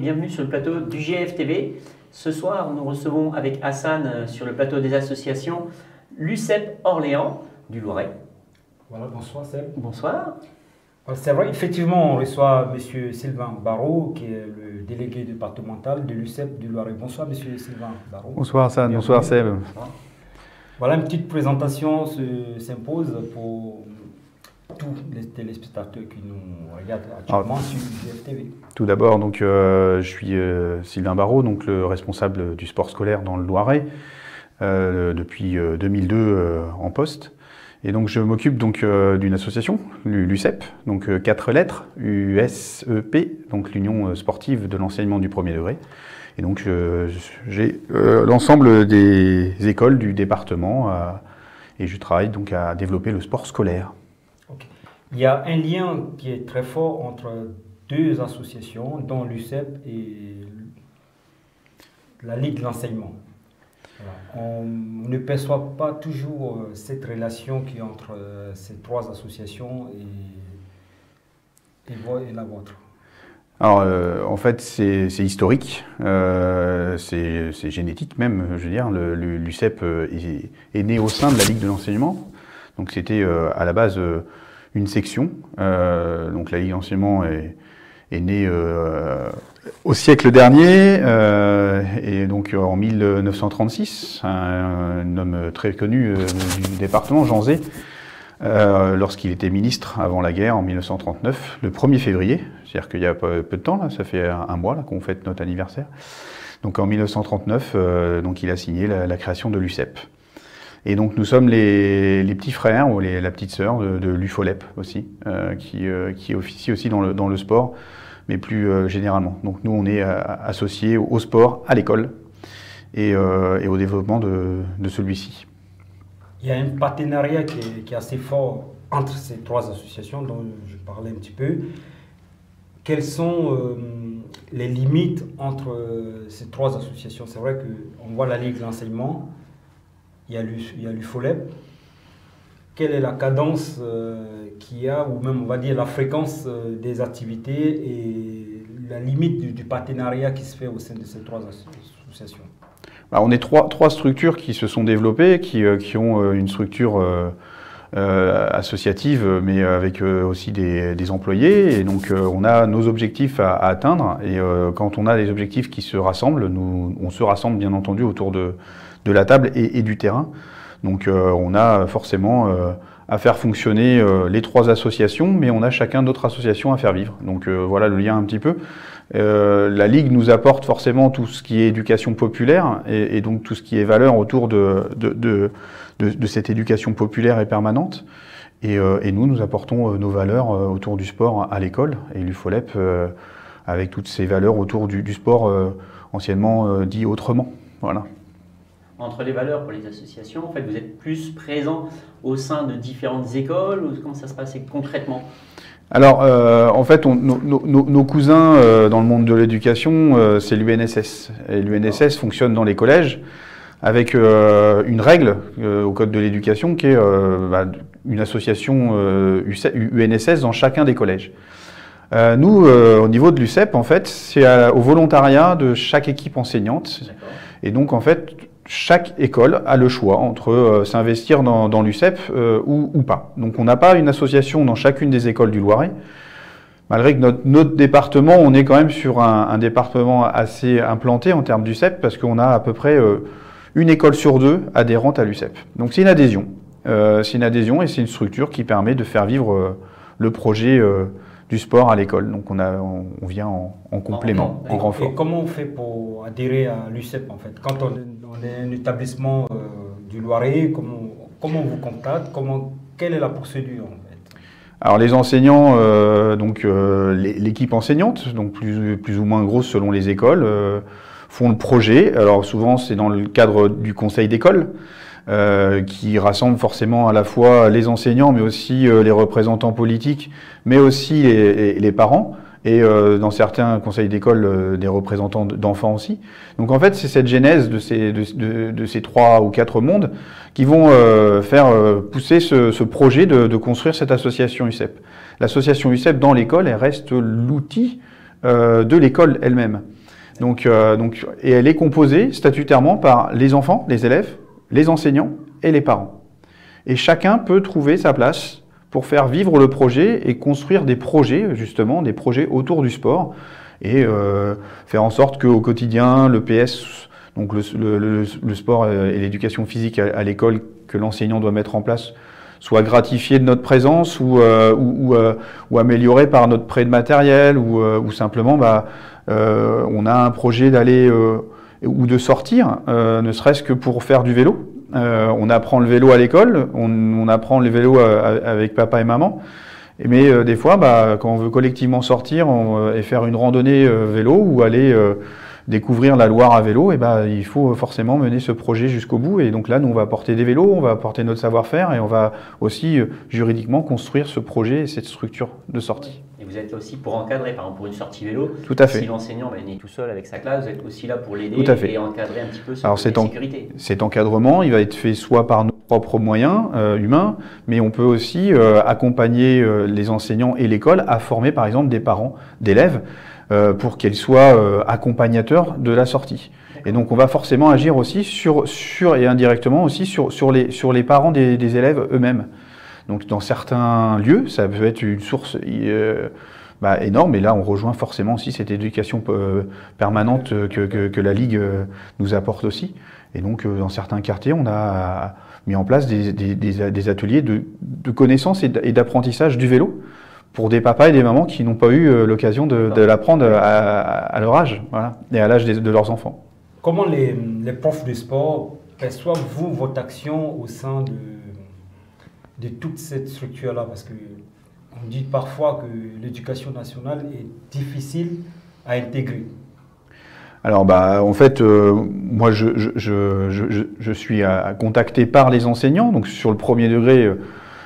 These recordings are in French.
bienvenue sur le plateau du GFTV. Ce soir, nous recevons avec Hassan sur le plateau des associations l'UCEP Orléans du Loiret. Voilà, bonsoir Seb. Bonsoir. C'est vrai, effectivement, on reçoit M. Sylvain Barraud, qui est le délégué départemental de l'UCEP du Loiret. Bonsoir M. Sylvain Barraud. Bonsoir Hassan, bonsoir Seb. Voilà, une petite présentation s'impose pour tous les téléspectateurs qui nous regardent actuellement sur GFTV. Tout d'abord, donc, je suis Sylvain Barraud, donc le responsable du sport scolaire dans le Loiret, depuis 2002 en poste. Et donc je m'occupe donc d'une association, l'UCEP, donc 4 lettres, USEP, donc l'Union sportive de l'enseignement du premier degré. Et donc j'ai l'ensemble des écoles du département et je travaille donc à développer le sport scolaire. Okay. Il y a un lien qui est très fort entre deux associations, dont l'UCEP et la Ligue de l'enseignement. On ne perçoit pas toujours cette relation qui est entre ces trois associations et la vôtre. Alors, en fait, c'est historique, c'est génétique même, je veux dire. L'UCEP est né au sein de la Ligue de l'enseignement. Donc, c'était à la base une section. Donc, la Ligue de l'enseignement est née au siècle dernier, et donc en 1936, un homme très connu du département, Jean Zay, lorsqu'il était ministre avant la guerre, en 1939, le 1er février, c'est-à-dire qu'il y a peu de temps, là, ça fait un mois qu'on fête notre anniversaire. Donc en 1939, donc il a signé la création de l'UCEP. Et donc nous sommes les petits frères ou la petite sœur de l'UFOLEP aussi, qui officie aussi dans le sport, mais plus généralement. Donc nous on est associés au sport, à l'école et au développement de celui-ci. Il y a un partenariat qui est assez fort entre ces trois associations dont je parlais un petit peu. Quelles sont les limites entre ces trois associations? C'est vrai qu'on voit la Ligue de l'enseignement, il y a l'UFOLEP. Quelle est la cadence qu'il y a, ou même on va dire la fréquence des activités et la limite du partenariat qui se fait au sein de ces trois associations? Alors, on est trois structures qui se sont développées, qui ont une structure associative, mais avec aussi des employés. Et donc, on a nos objectifs à atteindre. Et quand on a des objectifs qui se rassemblent, on se rassemble bien entendu autour de la table et du terrain. Donc, on a forcément à faire fonctionner les trois associations, mais on a chacun d'autres associations à faire vivre. Donc, voilà le lien un petit peu. La Ligue nous apporte forcément tout ce qui est éducation populaire et donc tout ce qui est valeur autour de cette éducation populaire et permanente. Et nous apportons nos valeurs autour du sport à l'école. Et l'UFOLEP avec toutes ces valeurs autour du sport anciennement dit autrement. Voilà. Entre les valeurs pour les associations, en fait, vous êtes plus présent au sein de différentes écoles ou comment ça se passe concrètement? Alors, en fait, nos cousins dans le monde de l'éducation, c'est l'UNSS. Et l'UNSS fonctionne dans les collèges avec une règle au Code de l'éducation qui est une association UNSS dans chacun des collèges. Nous, au niveau de l'UCEP, en fait, c'est au volontariat de chaque équipe enseignante. Et donc, en fait, chaque école a le choix entre s'investir dans l'UCEP ou pas. Donc on n'a pas une association dans chacune des écoles du Loiret, malgré que notre département, on est quand même sur un département assez implanté en termes d'UCEP, parce qu'on a à peu près une école sur deux adhérente à l'UCEP. Donc c'est une adhésion. Et c'est une structure qui permet de faire vivre le projet du sport à l'école. Donc on vient en complément, en renfort. Et comment on fait pour adhérer à l'UCEP en fait? Quand on est un établissement du Loiret, comment on vous contacte? Quelle est la procédure en fait? Alors les enseignants, l'équipe enseignante, donc plus ou moins grosse selon les écoles, font le projet. Alors souvent c'est dans le cadre du conseil d'école, qui rassemble forcément à la fois les enseignants, mais aussi les représentants politiques, mais aussi les parents, et dans certains conseils d'école, des représentants d'enfants aussi. Donc en fait, c'est cette genèse de ces 3 ou 4 mondes qui vont faire pousser ce projet de construire cette association UCEP. L'association UCEP dans l'école, elle reste l'outil de l'école elle-même. Et elle est composée statutairement par les enfants, les élèves, les enseignants et les parents. Et chacun peut trouver sa place pour faire vivre le projet et construire des projets, justement, des projets autour du sport, et faire en sorte qu'au quotidien, le PS, donc le sport et l'éducation physique à l'école que l'enseignant doit mettre en place, soit gratifié de notre présence ou amélioré par notre prêt de matériel ou simplement on a un projet d'aller ou de sortir, ne serait-ce que pour faire du vélo. On apprend le vélo à l'école, on apprend le vélo avec papa et maman. Mais des fois, quand on veut collectivement sortir et faire une randonnée vélo ou aller découvrir la Loire à vélo, il faut forcément mener ce projet jusqu'au bout. Et donc là, nous, on va apporter des vélos, on va apporter notre savoir-faire et on va aussi juridiquement construire ce projet et cette structure de sortie. Et vous êtes là aussi pour encadrer, par exemple pour une sortie vélo. Tout à fait. Si l'enseignant est tout seul avec sa classe, vous êtes aussi là pour l'aider et encadrer un petit peu Alors, sécurité. Cet encadrement, il va être fait soit par nos propres moyens humains, mais on peut aussi accompagner les enseignants et l'école à former par exemple des parents d'élèves pour qu'ils soient accompagnateurs de la sortie. Et donc on va forcément agir aussi sur et indirectement aussi sur les parents des élèves eux-mêmes. Donc dans certains lieux, ça peut être une source énorme, et là on rejoint forcément aussi cette éducation permanente que la Ligue nous apporte aussi. Et donc dans certains quartiers, on a mis en place des ateliers de connaissances et d'apprentissage du vélo pour des papas et des mamans qui n'ont pas eu l'occasion de l'apprendre à leur âge, voilà, et à l'âge de leurs enfants. Comment les profs de sport perçoivent-vous votre action au sein de toute cette structure-là? Parce qu'on dit parfois que l'éducation nationale est difficile à intégrer. Alors en fait, moi je suis contacté par les enseignants, donc sur le premier degré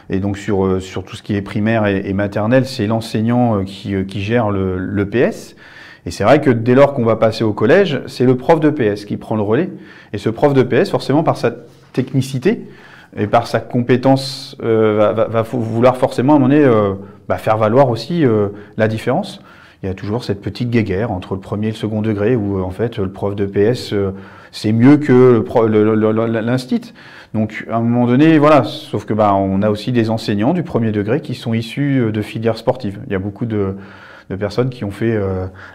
et donc sur tout ce qui est primaire et maternelle, c'est l'enseignant qui gère le PS. Et c'est vrai que dès lors qu'on va passer au collège, c'est le prof de PS qui prend le relais. Et ce prof de PS, forcément par sa technicité et par sa compétence, va vouloir forcément à un moment donné faire valoir aussi la différence. Il y a toujours cette petite guéguerre entre le premier et le second degré où en fait le prof de PS c'est mieux que l'instit. Donc à un moment donné, voilà, sauf que on a aussi des enseignants du premier degré qui sont issus de filières sportives. Il y a beaucoup de personnes qui ont fait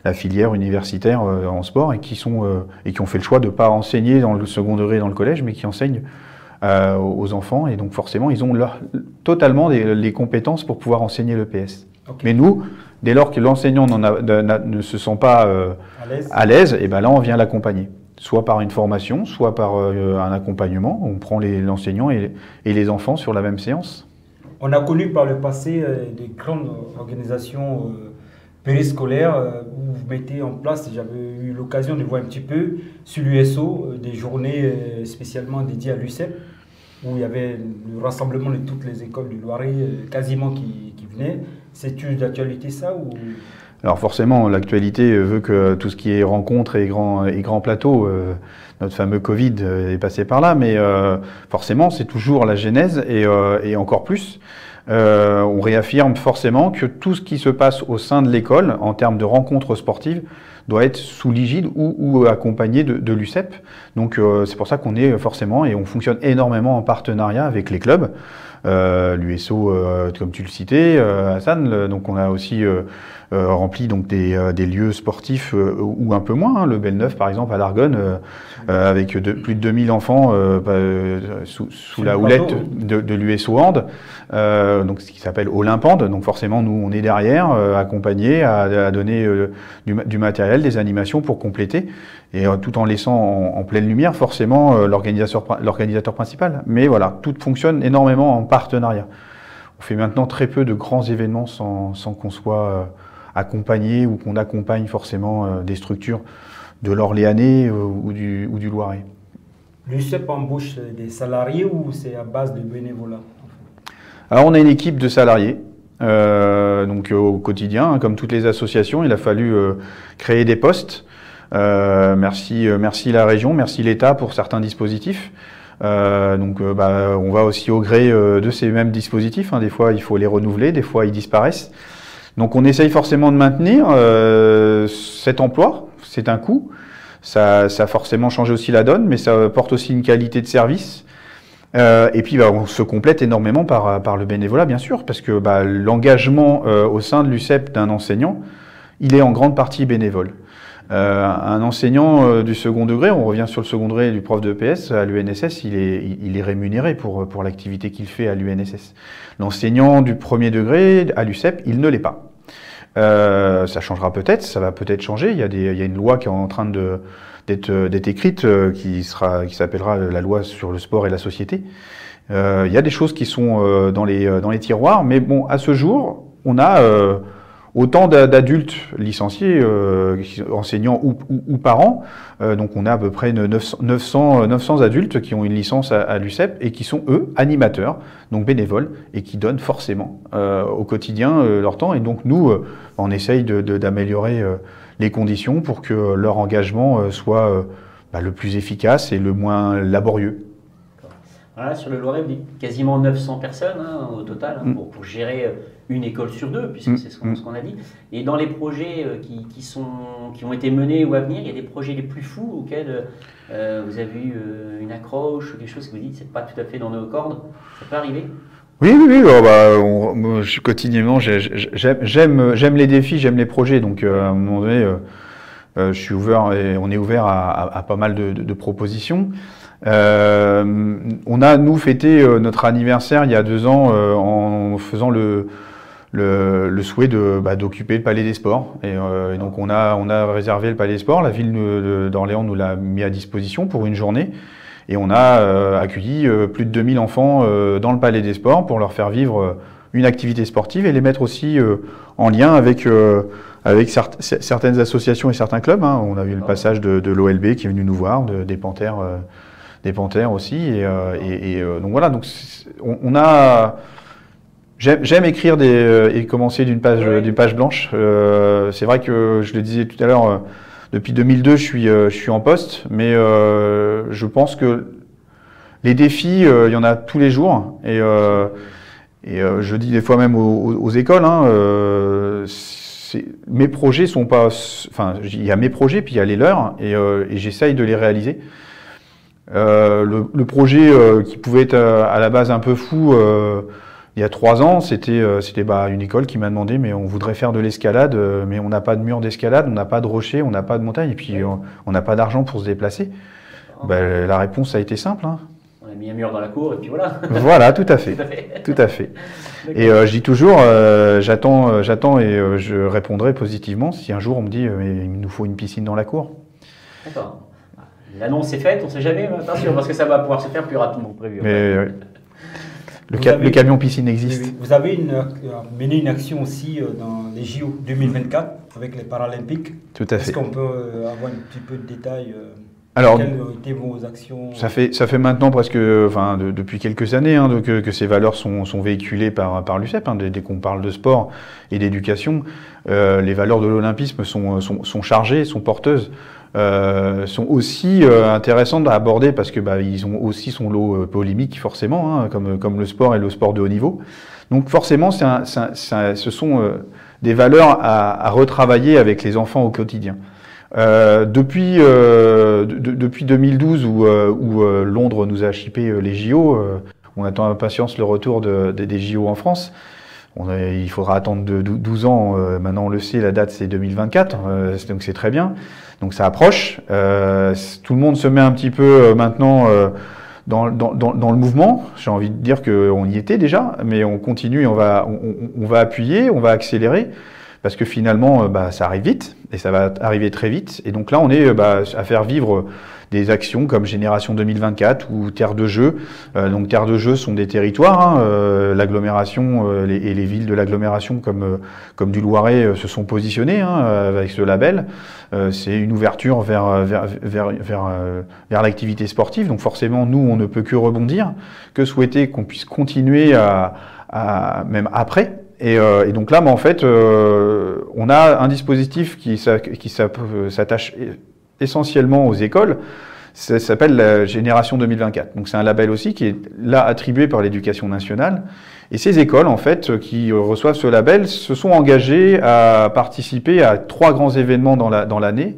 la filière universitaire en sport et qui ont fait le choix de ne pas enseigner dans le second degré dans le collège, mais qui enseignent aux enfants. Et donc forcément, ils ont totalement les compétences pour pouvoir enseigner le PS. Okay. Mais nous, dès lors que l'enseignant ne se sent pas à l'aise, et là on vient l'accompagner. Soit par une formation, soit par un accompagnement. On prend l'enseignant et les enfants sur la même séance. On a connu par le passé des grandes organisations périscolaires où vous mettez en place, j'avais eu l'occasion de voir un petit peu sur l'USO, des journées spécialement dédiées à l'UCEP, où il y avait le rassemblement de toutes les écoles du Loiret quasiment qui venaient. C'est une d'actualité ça ou... Alors forcément, l'actualité veut que tout ce qui est rencontres et grands plateaux, notre fameux Covid est passé par là, mais forcément c'est toujours la genèse et encore plus. On réaffirme forcément que tout ce qui se passe au sein de l'école en termes de rencontres sportives doit être sous l'égide ou accompagné de l'UCEP. Donc c'est pour ça qu'on est forcément et on fonctionne énormément en partenariat avec les clubs. L'USO, comme tu le citais, Hassan, donc on a aussi rempli donc des lieux sportifs ou un peu moins, le Belle-Neuve par exemple à l'Argonne, avec plus de 2000 enfants sous la houlette de l'USO Hand, donc ce qui s'appelle Olympand. Donc forcément nous on est derrière, accompagnés à donner du matériel, des animations pour compléter, et tout en laissant en pleine lumière forcément l'organisateur principal. Mais voilà, tout fonctionne énormément en partenariat. On fait maintenant très peu de grands événements sans qu'on soit accompagné ou qu'on accompagne forcément des structures de l'Orléanais ou du Loiret. L'UCEP embauche des salariés ou c'est à base de bénévolat? Alors on a une équipe de salariés. Donc au quotidien, comme toutes les associations, il a fallu créer des postes. Merci la région, merci l'État pour certains dispositifs. On va aussi au gré de ces mêmes dispositifs. Des fois, il faut les renouveler, des fois, ils disparaissent. Donc on essaye forcément de maintenir cet emploi, c'est un coût. Ça a forcément changé aussi la donne, mais ça porte aussi une qualité de service. Et puis on se complète énormément par le bénévolat, bien sûr, parce que l'engagement au sein de l'UCEP d'un enseignant, il est en grande partie bénévole. Un enseignant du second degré, on revient sur le second degré du prof de EPS, à l'UNSS, il est rémunéré pour l'activité qu'il fait à l'UNSS. L'enseignant du premier degré à l'UCEP, il ne l'est pas. Ça changera peut-être, ça va peut-être changer. Il y a une loi qui est en train d'être écrite, qui s'appellera la loi sur le sport et la société. Il y a des choses qui sont dans les tiroirs, mais bon, à ce jour, on a autant d'adultes licenciés, enseignants ou parents. Donc on a à peu près 900 adultes qui ont une licence à l'UCEP et qui sont, eux, animateurs, donc bénévoles, et qui donnent forcément au quotidien leur temps. Et donc nous, on essaye d'améliorer les conditions pour que leur engagement soit le plus efficace et le moins laborieux. Voilà, sur le Loiret, vous dites quasiment 900 personnes au total pour gérer une école sur deux, puisque c'est ce qu'on a dit. Et dans les projets qui ont été menés ou à venir, il y a des projets les plus fous auxquels vous avez eu une accroche ou des choses que vous dites c'est pas tout à fait dans nos cordes. Ça peut arriver? Oui. Quotidiennement, j'aime les défis, j'aime les projets. Donc à un moment donné, je suis ouvert et on est ouvert à pas mal de propositions. On a, nous, fêté notre anniversaire il y a 2 ans en faisant le souhait d'occuper le Palais des Sports. Et donc on a réservé le Palais des Sports. La ville d'Orléans nous l'a mis à disposition pour une journée. Et on a accueilli plus de 2000 enfants dans le Palais des Sports pour leur faire vivre une activité sportive et les mettre aussi en lien avec certaines associations et certains clubs. On a vu le passage de l'OLB qui est venu nous voir, des Panthères aussi. Donc voilà, donc on a... J'aime écrire et commencer d'une page blanche. C'est vrai que je le disais tout à l'heure, depuis 2002, je suis en poste, mais je pense que les défis, il y en a tous les jours. Et je dis des fois même aux écoles, mes projets sont pas... Enfin, il y a mes projets, puis il y a les leurs, et j'essaye de les réaliser. Le projet qui pouvait être à la base un peu fou il y a 3 ans, c'était une école qui m'a demandé mais on voudrait faire de l'escalade, mais on n'a pas de mur d'escalade, on n'a pas de rocher, on n'a pas de montagne, et puis on n'a pas d'argent pour se déplacer. La réponse a été simple. On a mis un mur dans la cour et puis voilà. Voilà, tout à fait. Tout à fait. Et je dis toujours, j'attends et je répondrai positivement si un jour on me dit il nous faut une piscine dans la cour. D'accord. L'annonce est faite, on ne sait jamais, attention, parce que ça va pouvoir se faire plus rapidement que prévu. Mais le camion piscine existe. Vous avez mené une action aussi dans les JO 2024 avec les Paralympiques. Tout à fait. Est-ce qu'on peut avoir un petit peu de détails Alors, quelles étaient vos actions? Ça fait maintenant presque, depuis quelques années que ces valeurs sont véhiculées par l'UCEP. Dès qu'on parle de sport et d'éducation, les valeurs de l'olympisme sont chargées, sont porteuses. Sont aussi intéressantes à aborder parce que ils ont aussi son lot polémique forcément, comme le sport et le sport de haut niveau. Donc forcément, ce sont des valeurs à retravailler avec les enfants au quotidien. Depuis 2012 où Londres nous a chippé les JO, on attend avec impatience le retour des JO en France. Il faudra attendre 12 ans, maintenant on le sait, la date c'est 2024, donc c'est très bien. Donc ça approche, tout le monde se met un petit peu maintenant dans le mouvement. J'ai envie de dire qu'on y était déjà, mais on continue, on va appuyer, on va accélérer, parce que finalement ça arrive vite, et ça va arriver très vite. Et donc là on est à faire vivre des actions comme Génération 2024 ou Terre de Jeux. Donc Terre de Jeux sont des territoires, l'agglomération et les villes de l'agglomération comme du Loiret se sont positionnés avec ce label. C'est une ouverture vers l'activité sportive. Donc forcément, nous, on ne peut que rebondir, que souhaiter qu'on puisse continuer même après. Et donc là, en fait, on a un dispositif qui s'attache essentiellement aux écoles. Ça s'appelle la Génération 2024. Donc c'est un label aussi qui est là attribué par l'Éducation nationale. Et ces écoles, en fait, qui reçoivent ce label, se sont engagées à participer à 3 grands événements dans l'année.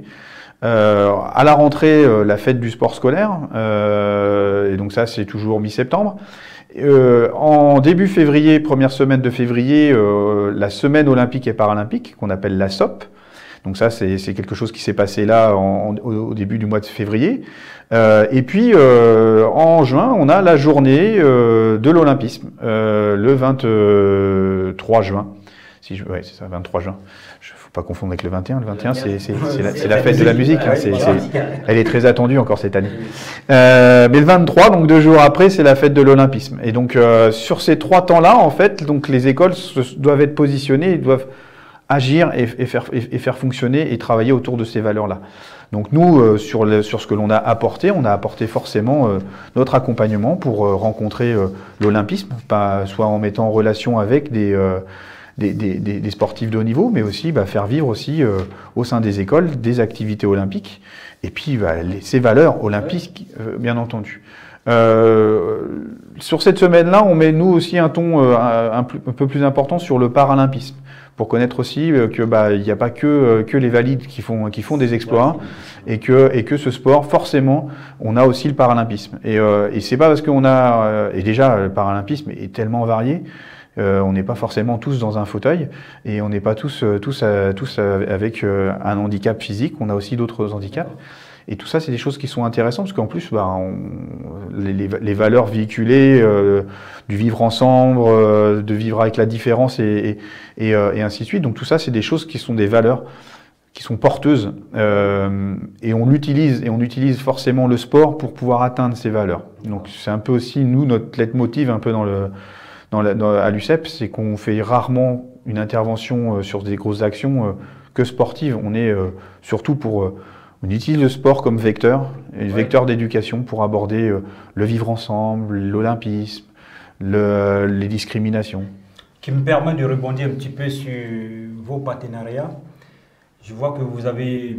À la rentrée, la fête du sport scolaire, et donc ça c'est toujours mi-septembre. En début février, première semaine de février, la semaine olympique et paralympique, qu'on appelle la SOP. Donc ça c'est quelque chose qui s'est passé là au début du mois de février. Et puis en juin, on a la journée de l'olympisme, le 23 juin. Ouais, c'est ça, 23 juin. Faut pas confondre avec le 21. Le 21, c'est la fête de la musique. Hein, elle est très attendue encore cette année. Mais le 23, donc 2 jours après, c'est la fête de l'olympisme. Et donc, sur ces 3 temps-là, en fait, donc les écoles doivent être positionnées, doivent agir et faire fonctionner et travailler autour de ces valeurs-là. Donc nous, sur ce que l'on a apporté, on a apporté forcément notre accompagnement pour rencontrer l'olympisme, soit en mettant en relation avec des sportifs de haut niveau, mais aussi faire vivre aussi au sein des écoles des activités olympiques et puis ces valeurs olympiques, bien entendu. Sur cette semaine-là, on met nous aussi un ton un peu plus important sur le paralympisme pour connaître aussi que il n'y a pas que les valides qui font des exploits et que ce sport forcément on a aussi le paralympisme et c'est pas parce qu'on a et déjà le paralympisme est tellement varié. On n'est pas forcément tous dans un fauteuil et on n'est pas tous avec un handicap physique, on a aussi d'autres handicaps. Et tout ça, c'est des choses qui sont intéressantes parce qu'en plus, les valeurs véhiculées du vivre ensemble, de vivre avec la différence et ainsi de suite. Donc tout ça, c'est des choses qui sont des valeurs qui sont porteuses et on utilise forcément le sport pour pouvoir atteindre ces valeurs. Donc c'est un peu aussi, nous, notre leitmotiv un peu à l'UCEP, c'est qu'on fait rarement une intervention sur des grosses actions que sportives. On est surtout on utilise le sport comme vecteur, vecteur d'éducation pour aborder le vivre ensemble, l'olympisme, les discriminations. Qui me permet de rebondir un petit peu sur vos partenariats. Je vois que vous avez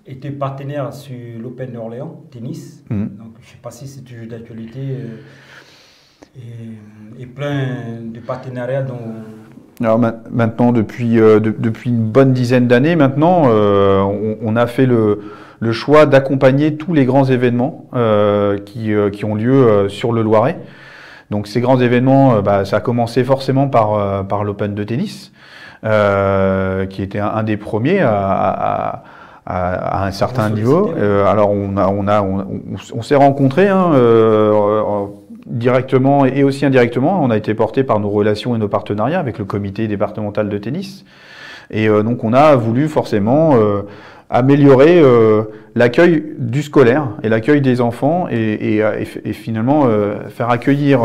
été partenaire sur l'Open d'Orléans, tennis. Donc, je ne sais pas si c'est toujours d'actualité. Et plein de partenariats dont... Alors maintenant, depuis une bonne dizaine d'années maintenant, on a fait le choix d'accompagner tous les grands événements qui ont lieu sur le Loiret. Donc ces grands événements, ça a commencé forcément par l'Open de tennis, qui était un des premiers à un certain niveau. Alors on s'est rencontrés directement et aussi indirectement. On a été porté par nos relations et nos partenariats avec le comité départemental de tennis. Et donc on a voulu forcément améliorer l'accueil du scolaire et l'accueil des enfants et finalement faire accueillir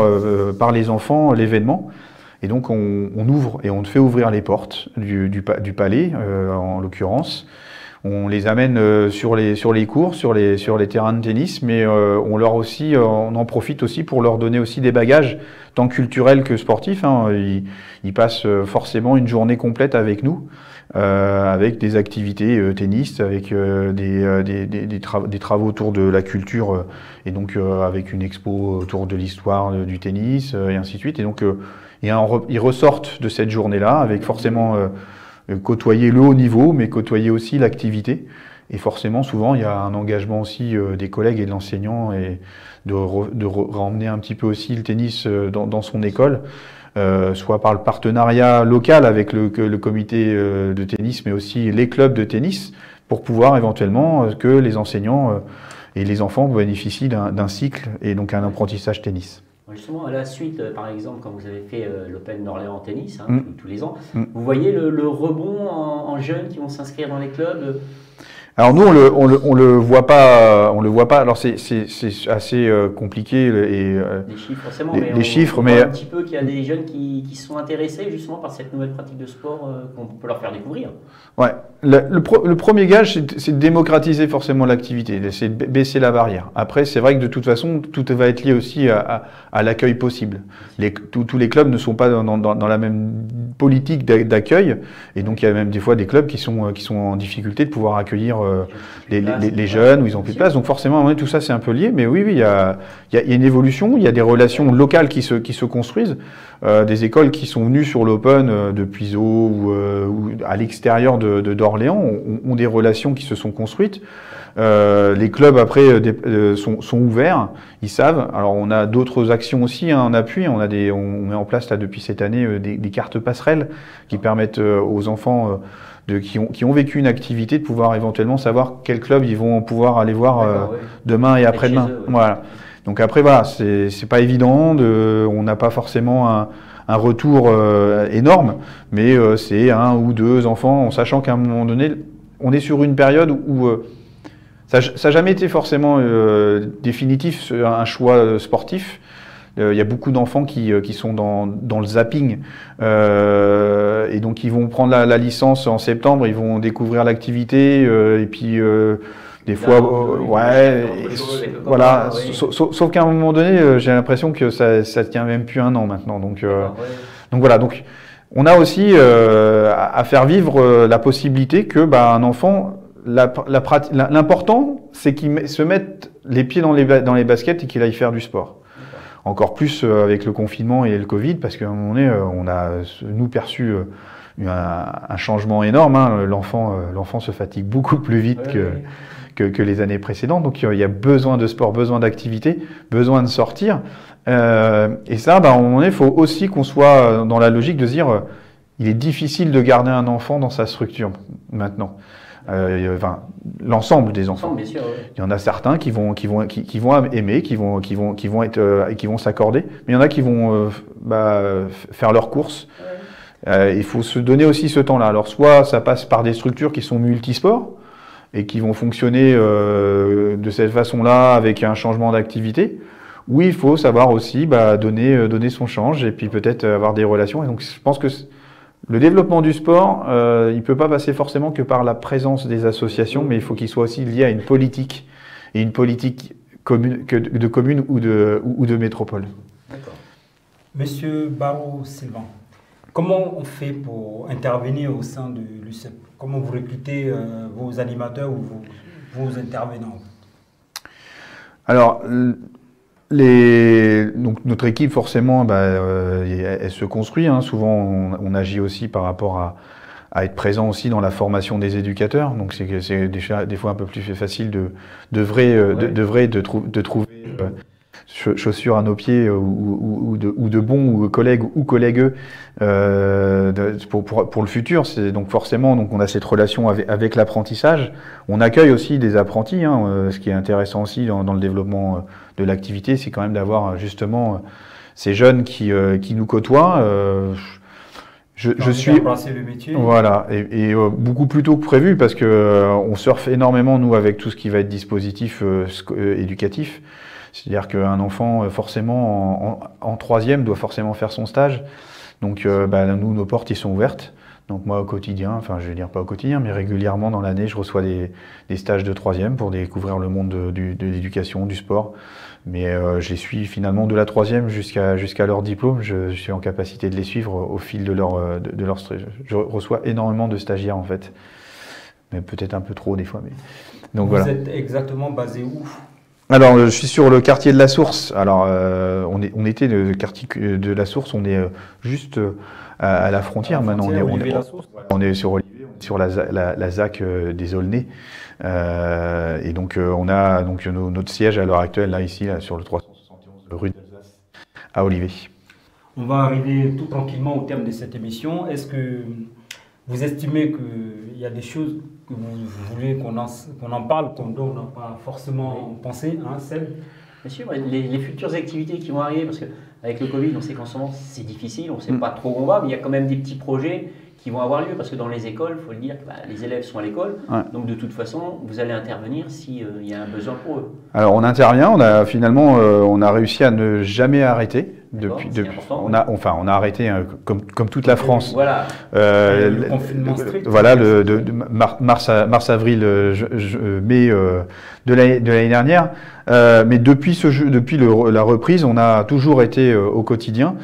par les enfants l'événement. Et donc on ouvre et on fait ouvrir les portes du palais en l'occurrence. On les amène sur les cours, sur les terrains de tennis, mais on en profite aussi pour leur donner aussi des bagages, tant culturels que sportifs. Ils passent forcément une journée complète avec nous, avec des activités tennis, avec des travaux autour de la culture, et donc avec une expo autour de l'histoire du tennis, et ainsi de suite. Et donc ils ressortent de cette journée-là avec forcément... côtoyer le haut niveau, mais côtoyer aussi l'activité. Et forcément, souvent, il y a un engagement aussi des collègues et de l'enseignant et de ramener un petit peu aussi le tennis dans son école, soit par le partenariat local avec le comité de tennis, mais aussi les clubs de tennis, pour pouvoir éventuellement que les enseignants et les enfants bénéficient d'un cycle et donc un apprentissage tennis. Justement, à la suite, par exemple, quand vous avez fait l'Open d'Orléans en tennis, tous les ans, vous voyez le rebond en jeunes qui vont s'inscrire dans les clubs? Alors nous, on le voit pas. Alors c'est assez compliqué les chiffres forcément, mais on voit un petit peu qu'il y a des jeunes qui sont intéressés justement par cette nouvelle pratique de sport qu'on peut leur faire découvrir. Ouais. Le premier gage, c'est de démocratiser forcément l'activité, c'est de baisser la barrière. Après, c'est vrai que de toute façon, tout va être lié aussi à l'accueil possible. Tous les clubs ne sont pas dans la même politique d'accueil, et donc il y a même des fois des clubs qui sont en difficulté de pouvoir accueillir les jeunes, où ils n'ont plus de place. Donc forcément, à un moment donné, tout ça, c'est un peu lié. Mais oui, il y a une évolution, il y a des relations locales qui se construisent, des écoles qui sont venues sur l'Open de Puiseaux ou à l'extérieur d'Orléans ont des relations qui se sont construites. Les clubs après sont ouverts, ils savent. Alors on a d'autres actions aussi en appui. On met en place là depuis cette année des cartes passerelles qui permettent aux enfants qui ont vécu une activité de pouvoir éventuellement savoir quel club ils vont pouvoir aller voir demain et après-demain. Voilà. Donc après voilà, c'est pas évident. On n'a pas forcément un retour énorme, mais c'est 1 ou 2 enfants, en sachant qu'à un moment donné, on est sur une période où ça n'a jamais été forcément définitif, un choix sportif. Il y a beaucoup d'enfants qui sont dans le zapping et donc ils vont prendre la licence en septembre, ils vont découvrir l'activité et puis des fois, voilà. Sauf qu'à un moment donné, j'ai l'impression que ça tient même plus 1 an maintenant. Donc voilà. Donc on a aussi à faire vivre la possibilité que un enfant, l'important, c'est qu'il se mette les pieds dans les baskets et qu'il aille faire du sport. Encore plus avec le confinement et le Covid, parce qu'à un moment donné, on a, nous, perçu un changement énorme. L'enfant se fatigue beaucoup plus vite que les années précédentes. Donc il y a besoin de sport, besoin d'activité, besoin de sortir. Et ça, à un moment donné, il faut aussi qu'on soit dans la logique de se dire il est difficile de garder un enfant dans sa structure maintenant. L'ensemble des enfants. Bien sûr, oui. Il y en a certains qui vont aimer, qui vont s'accorder, mais il y en a qui vont faire leurs courses. Il faut se donner aussi ce temps-là. Alors soit ça passe par des structures qui sont multisports et qui vont fonctionner de cette façon-là avec un changement d'activité. Ou il faut savoir aussi donner son change et puis peut-être avoir des relations. Et donc je pense que le développement du sport, il ne peut pas passer forcément que par la présence des associations, mais il faut qu'il soit aussi lié à une politique, et une politique de commune ou de métropole. D'accord. Monsieur Barraud-Sylvain, comment on fait pour intervenir au sein de l'UCEP? Comment vous recrutez vos animateurs ou vos intervenants? Alors, donc notre équipe, forcément, elle se construit. Souvent, on agit aussi par rapport à être présent aussi dans la formation des éducateurs. Donc, c'est des fois un peu plus facile de trouver chaussures à nos pieds ou de bons collègues ou collègues pour le futur. Donc forcément, on a cette relation avec l'apprentissage. On accueille aussi des apprentis. Ce qui est intéressant aussi dans le développement de l'activité, c'est quand même d'avoir justement ces jeunes qui nous côtoient. Je suis le métier. Voilà, et beaucoup plus tôt que prévu, parce que on surfe énormément, nous, avec tout ce qui va être dispositif éducatif. C'est-à-dire qu'un enfant, forcément, en 3e, doit forcément faire son stage. Donc, nous, nos portes, ils sont ouvertes. Donc, moi, au quotidien, enfin, je vais dire pas au quotidien, mais régulièrement dans l'année, je reçois des stages de 3e pour découvrir le monde de l'éducation, du sport. Mais je les suis finalement de la 3e jusqu'à leur diplôme. Je suis en capacité de les suivre au fil de leur stage. Je reçois énormément de stagiaires, en fait. Mais peut-être un peu trop, des fois. Mais... Donc, Vous êtes exactement basé où ? Alors, je suis sur le quartier de la Source. Alors, on était le quartier de la Source, on est juste à la frontière. Maintenant, on est sur Olivier, on est sur la ZAC des Aulnay. Et donc, on a notre siège à l'heure actuelle, là, ici, sur le 371 rue d'Alsace, à Olivier. On va arriver tout tranquillement au terme de cette émission. Est-ce que vous estimez qu'il y a des choses que vous voulez qu'on en parle, dont on n'a pas forcément pensé, Seb? Bien sûr, les futures activités qui vont arriver, parce qu'avec le Covid, on sait qu'en ce moment, c'est difficile, on ne sait pas trop où on va, mais il y a quand même des petits projets qui vont avoir lieu, parce que dans les écoles, il faut le dire, les élèves sont à l'école, donc de toute façon, vous allez intervenir s'il y a un besoin pour eux. Alors on intervient, on a réussi à ne jamais arrêter. On a arrêté comme toute la France. Voilà. Le confinement strict. Voilà, de mars, avril, mai de l'année dernière. Mais depuis la reprise, on a toujours été au quotidien.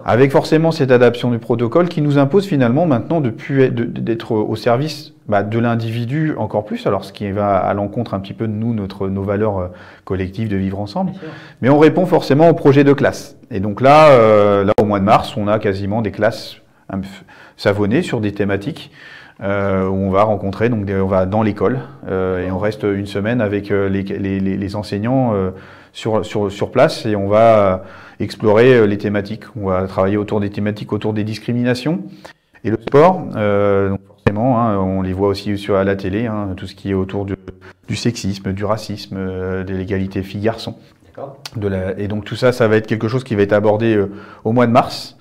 Avec forcément cette adaptation du protocole qui nous impose finalement maintenant d'être au service de l'individu encore plus, alors ce qui va à l'encontre un petit peu de nos valeurs collectives de vivre ensemble. Mais on répond forcément au projet de classe. Et donc là, au mois de mars, on a quasiment des classes savonnées sur des thématiques où on va rencontrer, donc on va dans l'école et on reste une semaine avec les enseignants sur place et on va explorer les thématiques. On va travailler autour des thématiques, autour des discriminations et le sport. Donc forcément, on les voit aussi à la télé, tout ce qui est autour du sexisme, du racisme, de l'égalité filles-garçons. Et donc tout ça, ça va être quelque chose qui va être abordé au mois de mars,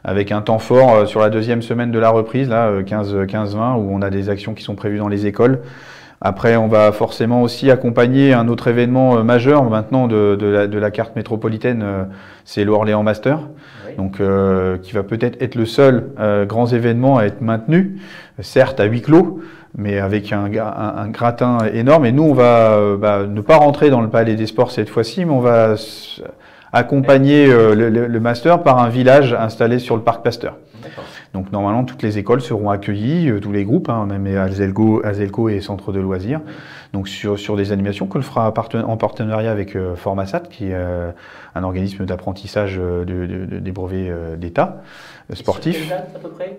avec un temps fort sur la deuxième semaine de la reprise, là, 15-20, où on a des actions qui sont prévues dans les écoles. Après, on va forcément aussi accompagner un autre événement majeur maintenant de la carte métropolitaine, c'est l'Orléans Master, oui. Donc qui va peut-être être le seul grand événement à être maintenu, certes à huis clos, mais avec un gratin énorme. Et nous, on va ne pas rentrer dans le Palais des Sports cette fois-ci, mais on va accompagner le master par un village installé sur le parc Pasteur. Donc normalement, toutes les écoles seront accueillies, tous les groupes, même Azelco et Centre de loisirs, donc sur des animations qu'on le fera en partenariat avec Formasat, qui est un organisme d'apprentissage des brevets d'État sportifs. Quelle date à peu près ?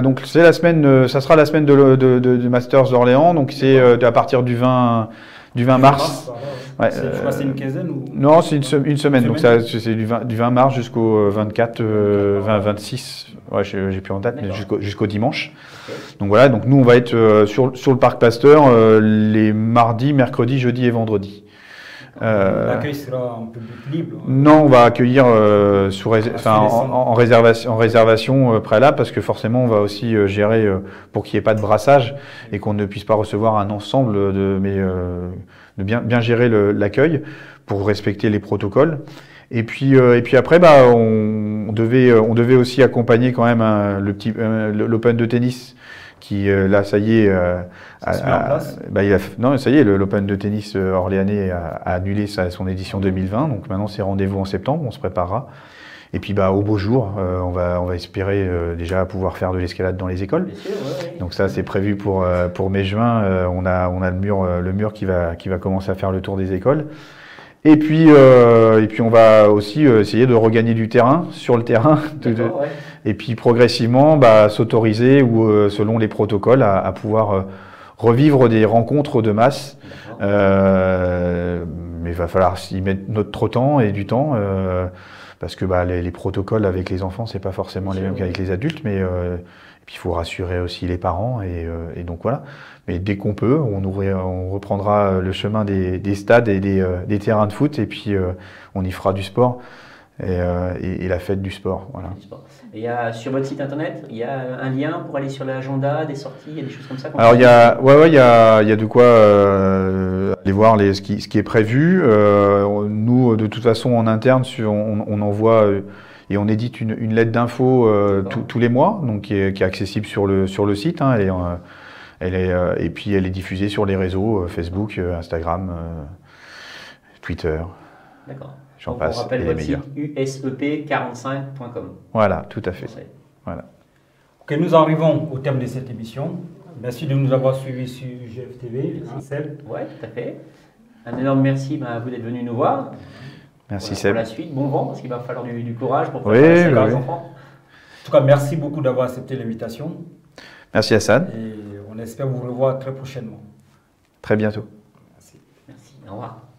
Donc c'est la semaine, ça sera la semaine de Masters d'Orléans, donc c'est à partir du 20 mars. Ouais, c'est une quinzaine ou... Non, c'est une semaine. Donc c'est du 20 mars jusqu'au 24, 26. Ouais, j'ai plus en date, mais jusqu'au dimanche. Okay. Donc voilà, donc nous on va être sur le parc Pasteur les mardis, mercredis, jeudis et vendredis. L'accueil sera un peu plus libre. Non, on va accueillir en réservation préalable, parce que forcément on va aussi gérer pour qu'il n'y ait pas de brassage et qu'on ne puisse pas recevoir un ensemble de bien gérer l'accueil pour respecter les protocoles. Et puis après, on devait aussi accompagner quand même l'Open de tennis qui là, ça y est, ça y est, l'Open de tennis orléanais a annulé son édition 2020. Donc maintenant, c'est rendez-vous en septembre, on se préparera. Et puis au beau jour, on va espérer déjà pouvoir faire de l'escalade dans les écoles. Sûr, ouais. Donc ça, c'est prévu pour mai-juin. On a le mur qui va commencer à faire le tour des écoles. Et puis on va aussi essayer de regagner du terrain sur le terrain. Et puis progressivement, s'autoriser ou selon les protocoles à pouvoir revivre des rencontres de masse. Mais il va falloir y mettre notre temps et du temps. Parce que les protocoles avec les enfants, c'est pas forcément les mêmes qu'avec les adultes, mais puis il faut rassurer aussi les parents et donc voilà. Mais dès qu'on peut, on reprendra le chemin des stades et des terrains de foot et puis on y fera du sport et la fête du sport. Voilà. Et sur votre site internet, il y a un lien pour aller sur l'agenda, des sorties, il y a des choses comme ça. Alors il y a de quoi aller voir ce qui est prévu. Nous, de toute façon, en interne, on envoie et on édite une lettre d'info tous les mois, donc qui est accessible sur le site. Et puis elle est diffusée sur les réseaux Facebook, Instagram, Twitter. D'accord. J'en passe. On rappelle votre site usep45.com. Voilà, tout à fait. Voilà. Ok, nous arrivons au terme de cette émission. Merci de nous avoir suivis sur GFTV. Seb. Oui, tout à fait. Un énorme merci à vous d'être venu nous voir. Merci Seb. Pour la suite, bon vent, parce qu'il va falloir du courage pour préparer les enfants. En tout cas, merci beaucoup d'avoir accepté l'invitation. Merci Hassan. Et on espère vous revoir très prochainement. Très bientôt. Merci. Au revoir.